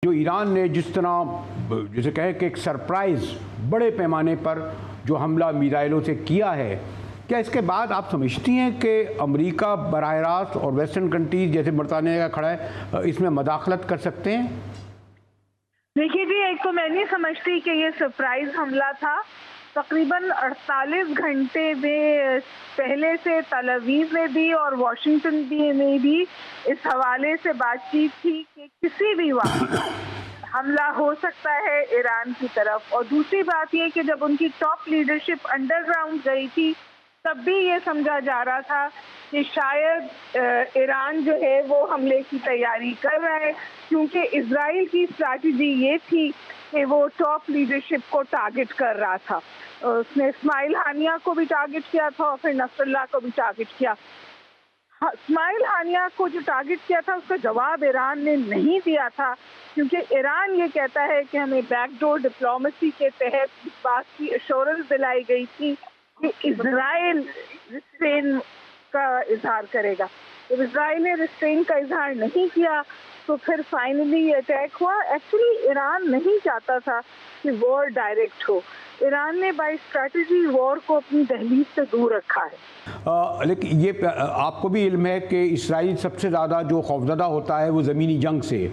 جو ایران نے جس طرح جسے کہے کہ ایک سرپرائز بڑے پیمانے پر جو حملہ میزائلوں سے کیا ہے، کیا اس کے بعد آپ سمجھتی ہیں کہ امریکہ براہ راست اور ویسٹرن کنٹریز جیسے برطانیہ کا کھڑا ہے اس میں مداخلت کر سکتے ہیں؟ دیکھیے جی، ایک تو میں نہیں سمجھتی کہ یہ سرپرائز حملہ تھا۔ تقریباً 48 گھنٹے میں پہلے سے تل اویو میں بھی اور واشنگٹن میں بھی اس حوالے سے بات چیت تھی کہ کسی بھی وقت حملہ ہو سکتا ہے ایران کی طرف۔ اور دوسری بات یہ کہ جب ان کی ٹاپ لیڈرشپ انڈر گراؤنڈ گئی تھی تب بھی یہ سمجھا جا رہا تھا کہ شاید ایران جو ہے وہ حملے کی تیاری کر رہا ہے، کیونکہ اسرائیل کی اسٹریٹجی یہ تھی کہ وہ ٹاپ لیڈرشپ کو ٹارگٹ کر رہا تھا۔ اس نے اسماعیل ہانیہ کو بھی ٹارگٹ کیا تھا اور پھر نصر اللہ کو بھی ٹارگٹ کیا۔ اسماعیل ہانیہ کو جو ٹارگٹ کیا تھا اس کا جواب ایران نے نہیں دیا تھا، کیونکہ ایران یہ کہتا ہے کہ ہمیں بیک ڈور ڈپلومیسی کے تحت اس بات کی ایشورنس دلائی گئی تھی کہ اسرائیل ریسٹرین کا اظہار کرے گا۔ جب اسرائیل نے ریسٹرین کا اظہار نہیں کیا تو پھر فائنلی یہ اٹیک ہوا۔ ایکچولی ایران نہیں چاہتا تھا کہ وار ڈائریکٹ ہو، ایران نے بائی اسٹریٹجی وار کو اپنی دہلیز سے دور رکھا ہے۔ لیکن یہ آپ کو بھی علم ہے کہ اسرائیل سب سے زیادہ جو خوفزدہ ہوتا ہے وہ زمینی جنگ سے،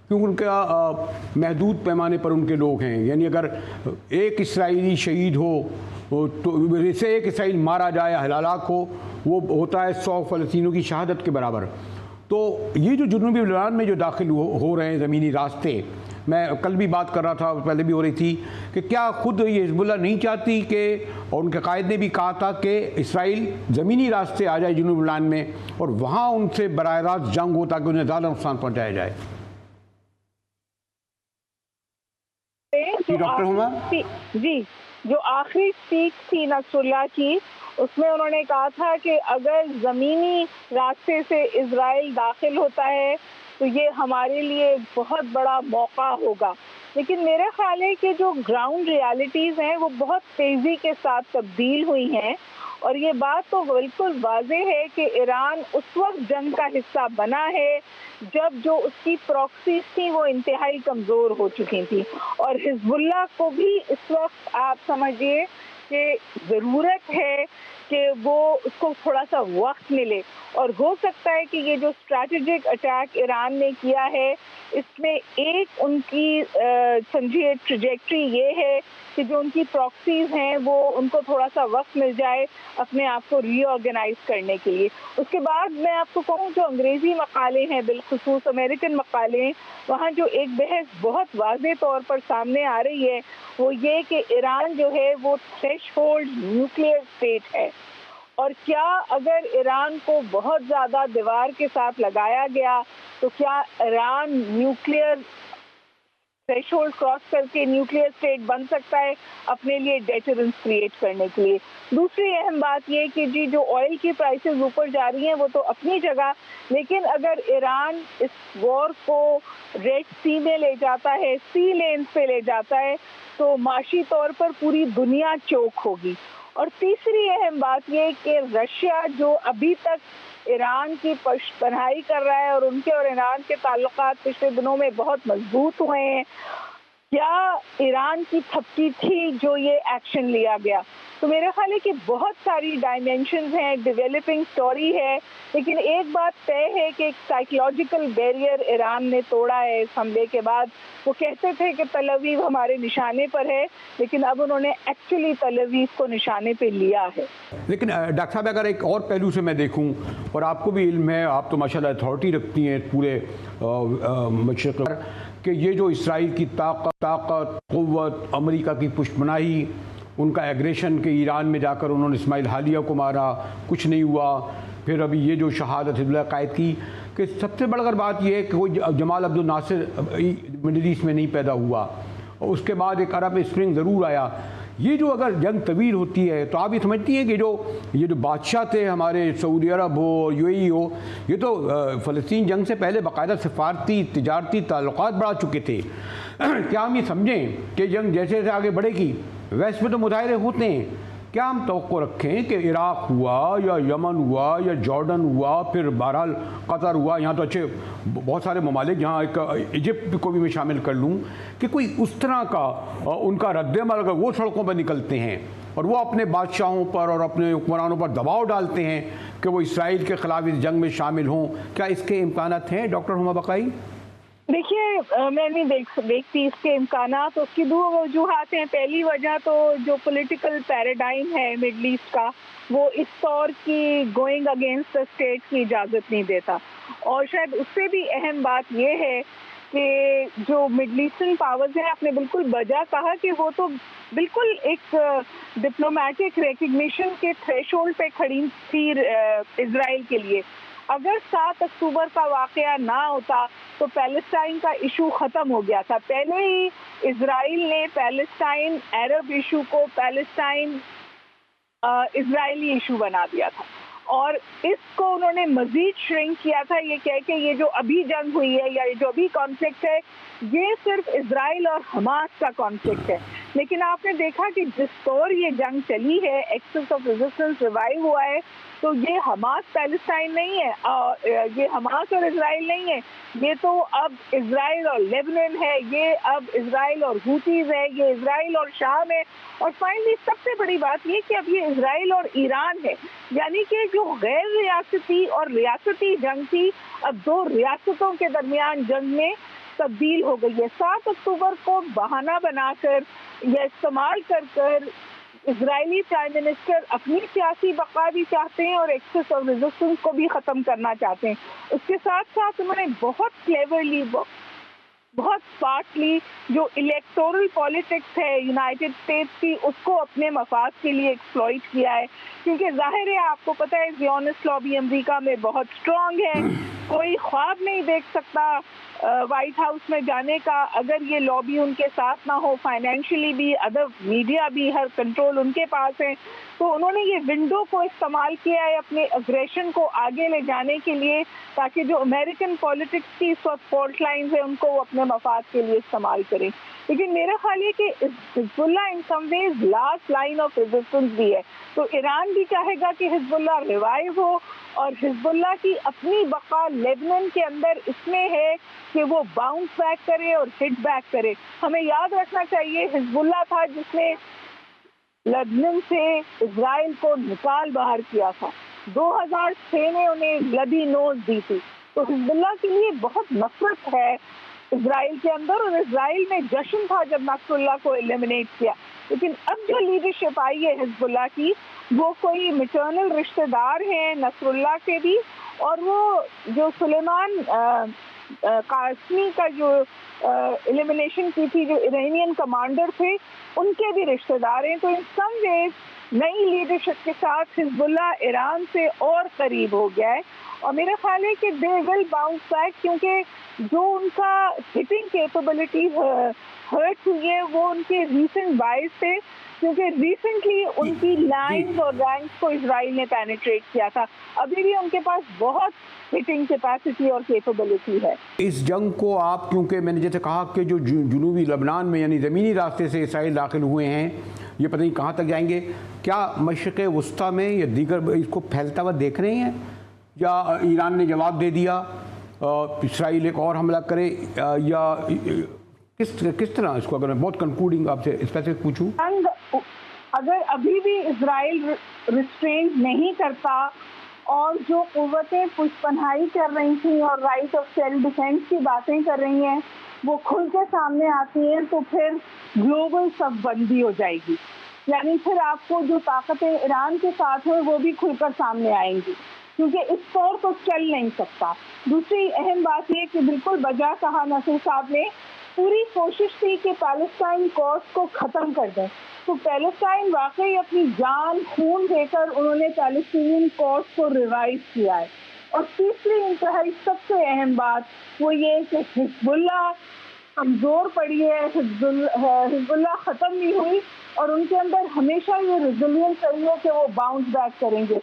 کیونکہ ان کا محدود پیمانے پر ان کے لوگ ہیں، یعنی اگر ایک اسرائیلی شہید ہو تو جیسے ایک اسرائیل مارا جائے ہلاک ہو وہ ہوتا ہے 100 فلسطینیوں کی شہادت کے برابر۔ تو یہ جو جنوبی لبنان میں جو داخل ہو رہے ہیں زمینی راستے، میں کل بھی بات کر رہا تھا، پہلے بھی ہو رہی تھی کہ کیا خود یہ حزب اللہ نہیں چاہتی کہ، اور ان کے قائد نے بھی کہا تھا کہ اسرائیل زمینی راستے آ جائے جنوبی لبنان میں اور وہاں ان سے براہ راست جنگ ہو تاکہ انہیں زیادہ نقصان پہنچایا جائے؟ ڈاکٹر ہما جی، جو آخری اسپیچ تھی نصر اللہ کی اس میں انہوں نے کہا تھا کہ اگر زمینی راستے سے اسرائیل داخل ہوتا ہے تو یہ ہمارے لیے بہت بڑا موقع ہوگا، لیکن میرا خیال ہے کہ جو گراؤنڈ ریالٹیز ہیں وہ بہت تیزی کے ساتھ تبدیل ہوئی ہیں، اور یہ بات تو بالکل واضح ہے کہ ایران اس وقت جنگ کا حصہ بنا ہے جب جو اس کی پراکسیز تھیں وہ انتہائی کمزور ہو چکی تھی، اور حزب اللہ کو بھی اس وقت آپ سمجھیے کہ ضرورت ہے کہ وہ اس کو تھوڑا سا وقت ملے۔ اور ہو سکتا ہے کہ یہ جو اسٹریٹجک اٹیک ایران نے کیا ہے اس میں ایک ان کی سمجھیے ٹریجیکٹری یہ ہے کہ جو ان کی پراکسیز ہیں وہ ان کو تھوڑا سا وقت مل جائے اپنے آپ کو ری آرگنائز کرنے کے لیے۔ اس کے بعد میں آپ کو کہوں جو انگریزی مقالے ہیں، بالخصوص امریکن مقالے ہیں، وہاں جو ایک بحث بہت واضح طور پر سامنے آ رہی ہے وہ یہ کہ ایران جو ہے وہ تھریش ہولڈ نیوکلیئر اسٹیٹ ہے، اور کیا اگر ایران کو بہت زیادہ دیوار کے ساتھ لگایا گیا تو کیا ایران نیوکلیئر تھریش ہولڈ کراس کر کے نیوکلیئر اسٹیٹ بن سکتا ہے اپنے لیے ڈیٹرنس کریٹ کرنے کے لیے۔ دوسری اہم بات یہ کہ جی جو آئل کی پرائسز اوپر جا رہی ہیں وہ تو اپنی جگہ، لیکن اگر ایران اس وار کو ریڈ سی میں لے جاتا ہے، سی لینز پہ لے جاتا ہے تو معاشی طور پر پوری دنیا چوک ہوگی۔ اور تیسری اہم بات یہ کہ رشیا جو ابھی تک ایران کی پشت پناہی کر رہا ہے اور ان کے اور ایران کے تعلقات پچھلے دنوں میں بہت مضبوط ہوئے ہیں، کیا ایران کی تھپکی تھی جو یہ ایکشن لیا گیا؟ تو میرے خیال ہے کہ بہت ساری ڈائمینشنز ہیں، ڈیولپنگ سٹوری ہے، لیکن ایک بات طے ہے کہ ایک سائیکولوجیکل بیریئر ایران نے توڑا ہے اس حملے کے بعد۔ وہ کہتے تھے کہ تل اویو ہمارے نشانے پر ہے، لیکن اب انہوں نے ایکچولی تل اویو کو نشانے پہ لیا ہے۔ لیکن ڈاکٹر صاحب اگر ایک اور پہلو سے میں دیکھوں، اور آپ کو بھی علم ہے، آپ تو ماشاءاللہ اتھارٹی رکھتی ہیں پورے مشرق پر، کہ یہ جو اسرائیل کی طاقت، قوت، امریکہ کی پشت پناہی، ان کا ایگریشن کہ ایران میں جا کر انہوں نے اسماعیل ہانیہ کو مارا، کچھ نہیں ہوا، پھر ابھی یہ جو شہادت حزب اللہ قائد کی، کہ سب سے بڑھ کر بات یہ ہے کہ کوئی جمال عبد الناصر مڈل ایسٹ میں نہیں پیدا ہوا، اور اس کے بعد ایک عرب اسپرنگ ضرور آیا۔ یہ جو اگر جنگ طویل ہوتی ہے تو آپ یہ سمجھتی ہیں کہ یہ جو بادشاہ تھے ہمارے، سعودی عرب ہو، یو اے ای ہو، یہ تو فلسطین جنگ سے پہلے باقاعدہ سفارتی تجارتی تعلقات بڑھا چکے تھے، کیا ہم یہ سمجھیں کہ جنگ جیسے جیسے آگے بڑھے گی ویسٹ میں تو مظاہرے ہوتے ہیں، کیا ہم توقع رکھیں کہ عراق ہوا یا یمن ہوا یا جارڈن ہوا، پھر بہرحال قطر ہوا، یہاں تو اچھے بہت سارے ممالک، جہاں ایک ایجپٹ کو بھی میں شامل کر لوں، کہ کوئی اس طرح کا ان کا رد عمل اگر وہ سڑکوں پر نکلتے ہیں اور وہ اپنے بادشاہوں پر اور اپنے حکمرانوں پر دباؤ ڈالتے ہیں کہ وہ اسرائیل کے خلاف اس جنگ میں شامل ہوں، کیا اس کے امکانات ہیں ڈاکٹر ہما بقائی؟ دیکھیے، میں نہیں دیکھتی اس کے امکانات. اس کی دو وجوہات ہیں. پہلی وجہ تو جو پولیٹیکل پیراڈائم ہے مڈل ایسٹ کا، وہ اس طور کی گوئنگ اگینسٹ دا اسٹیٹ کی اجازت نہیں دیتا. اور شاید اس سے بھی اہم بات یہ ہے کہ جو مڈل ایسٹرن پاورز ہیں، آپ نے بالکل بجا کہا کہ وہ تو بالکل ایک ڈپلومیٹک ریکگنیشن کے تھریش ہولڈ پہ کھڑی تھی اسرائیل کے لیے. اگر 7 اکتوبر کا واقعہ نہ ہوتا تو پیلسٹائن کا ایشو ختم ہو گیا تھا. پہلے ہی اسرائیل نے پیلسٹائن عرب ایشو کو پیلسٹائن اسرائیلی ایشو بنا دیا تھا، اور اس کو انہوں نے مزید شرنک کیا تھا یہ کہہ کے یہ جو ابھی جنگ ہوئی ہے یا جو ابھی کانفلکٹ ہے یہ صرف اسرائیل اور حماس کا کانفلکٹ ہے. لیکن آپ نے دیکھا کہ جس طور یہ جنگ چلی ہے، ایکسس آف ریزسٹنس ریوائیو ہوا ہے، تو یہ حماس پیلسٹائن نہیں ہے، یہ حماس اور اسرائیل نہیں ہے، یہ تو اب اسرائیل اور لیبنان ہے، یہ اب اسرائیل اور ہوتیز ہے، یہ اسرائیل اور شام ہے، اور فائنلی سب سے بڑی بات یہ کہ اب یہ اسرائیل اور ایران ہے. یعنی کہ جو غیر ریاستی اور ریاستی جنگ تھی، اب 2 ریاستوں کے درمیان جنگ میں تبدیل ہو گئی ہے. 7 اکتوبر کو بہانہ بنا کر یا استعمال کر اسرائیلی پرائم منسٹر اپنی سیاسی بقا بھی چاہتے ہیں اور ایکسس آف ریزسٹنس کو بھی ختم کرنا چاہتے ہیں. اس کے ساتھ ساتھ انہوں نے بہت کلیورلی، بہت اسمارٹلی جو الیکٹورل پالیٹکس ہے یونائٹڈ اسٹیٹس کی، اس کو اپنے مفاد کے لیے ایکسپلائٹ کیا ہے. کیونکہ ظاہر ہے، آپ کو پتہ ہے، زیونسٹ لابی امریکہ میں بہت اسٹرانگ ہے. کوئی خواب نہیں دیکھ سکتا وائٹ ہاؤس میں جانے کا اگر یہ لابی ان کے ساتھ نہ ہو. فائنینشلی بھی، ادر میڈیا بھی، ہر کنٹرول ان کے پاس ہے. تو انہوں نے یہ ونڈو کو استعمال کیا ہے اپنے اگریشن کو آگے لے جانے کے لیے، تاکہ جو امریکن پالیٹکس کی اس وقت فالٹ لائنز ہیں ان کو وہ اپنے مفاد کے لیے استعمال کریں. لیکن میرا خیال ہے کہ حزب اللہ ان سم ویز لاسٹ لائن آف ریزسٹنس بھی ہے. تو ایران بھی چاہے گا کہ حزب اللہ ریوائیو ہو، اور حزب اللہ کی اپنی بقا لیبنان کے اندر اس میں ہے کہ وہ باؤنس بیک کرے اور ہٹ بیک کرے. ہمیں یاد رکھنا چاہیے حزب اللہ تھا جس نے لبنان سے اسرائیل کو نکال باہر کیا تھا. 2006 میں انہیں لبی نوز دی تھی. تو حزب اللہ کے لیے بہت نفرت ہے اسرائیل کے اندر، اور اسرائیل میں جشن تھا جب نصر اللہ کو ایلیمنیٹ کیا. لیکن اب جو لیڈرشپ آئی ہے حزب اللہ کی، وہ کوئی میٹرنل رشتہ دار ہیں نصر اللہ کے بھی، اور وہ جو سلیمان قاسمی کا جو ایلیمنیشن کی تھی، جو ایرانین کمانڈر تھے، ان کے بھی رشتہ دار ہیں. تو ان سم ویز نئی لیڈرشپ کے ساتھ حزب اللہ ایران سے اور قریب ہو گیا ہے. اور میرا خیال ہے کہ دے ول باؤنس بیک، کیونکہ جو ان کا ہٹنگ کیپبلٹی ہرٹ ہوئی ہے وہ ان کے ریسنٹ بائز تھے، کیونکہ ریسنٹلی ان کی لائنز اور رینکس کو اسرائیل نے پینیٹریٹ کیا تھا. ابھی بھی ان کے پاس بہت ہٹنگ کیپیسٹی اور کیپبلٹی ہے. اس جنگ کو آپ، کیونکہ میں نے جیسے کہا کہ جو جنوبی لبنان میں یعنی زمینی راستے سے اسرائیل داخل ہوئے ہیں، یہ پتہ نہیں کہاں تک جائیں گے، کیا مشرق وسطیٰ میں یا دیگر اس کو پھیلتا ہوا دیکھ رہے ہیں، یا ایران نے جواب دے دیا اسرائیل ایک اور حملہ کرے، یا کس طرح اس کو، اگر میں بہت کنکلوڈنگ آپ سے اسپیسیفک پوچھوں؟ اگر ابھی بھی اسرائیل ریسٹرین نہیں کرتا اور جو قوتیں پشت پناہی کر رہی تھیں اور رائٹ آف سیلف ڈیفینس کی باتیں کر رہی ہیں وہ کھل کے سامنے آتی ہیں، تو پھر گلوبل صف بندی ہو جائے گی. یعنی پھر آپ کو جو طاقتیں ایران کے ساتھ ہیں وہ بھی کھل کر سامنے آئیں گی، کیونکہ اس طور تو چل نہیں سکتا. دوسری اہم بات یہ کہ بالکل بجا کہا نصر صاحب نے، پوری کوشش تھی کہ پیلسٹائن کاز کو ختم کر دیں. تو پیلسٹائن واقعی اپنی جان خون دے کر انہوں نے پیلسٹینین کاز کو ریوائیو کیا ہے. اور تیسری انتہائی سب سے اہم بات وہ یہ کہ حزب اللہ کمزور پڑی ہے، حزب اللہ ختم نہیں ہوئی، اور ان کے اندر ہمیشہ یہ ریزیلینس رہی ہے کہ وہ باؤنس بیک کریں گے.